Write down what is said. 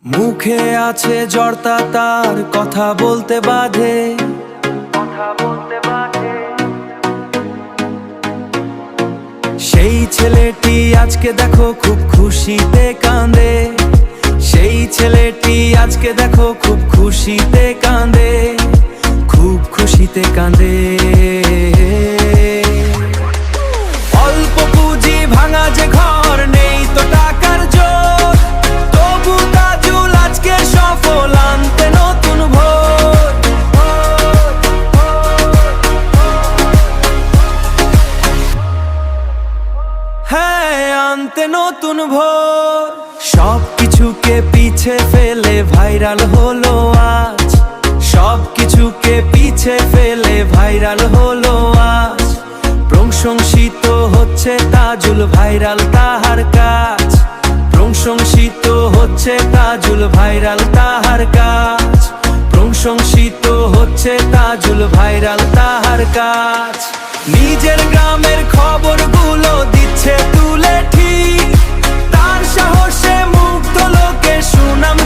মুখে আছে জড়তা, তার কথা বলতে বাধে। সেই ছেলেটি আজকে দেখো খুব খুশিতে কাঁদে। সেই ছেলেটি আজকে দেখো খুব খুশিতে কাঁদে, খুব খুশিতে কাঁদে। অল্প পুঁজি ভাঙা যে ঘর, নেই তো টাকার জোর, তবু তাজুল আজকে সফল, আনতে নতুন ভোর। হ্যাঁ, আনতে নতুন ভোর। সব কিছুকে পিছে ফেলে ভাইরাল হলো আজ, সব কিছুকে পিছে ফেলে ভাইরাল হলো আজ। প্রশংসিত হচ্ছে তাজুল, ভাইরাল তাহার কাজ। প্রশংসিত হচ্ছে তাজুল, ভাইরাল তাহার কাজ। প্রশংসিত হচ্ছে তাজুল, ভাইরাল তাহার কাজ। নিজের গ্রামের খবরগুলো দিচ্ছে তুলে ঠিক, তার সাহসে মুগ্ধ লোকে সুনাম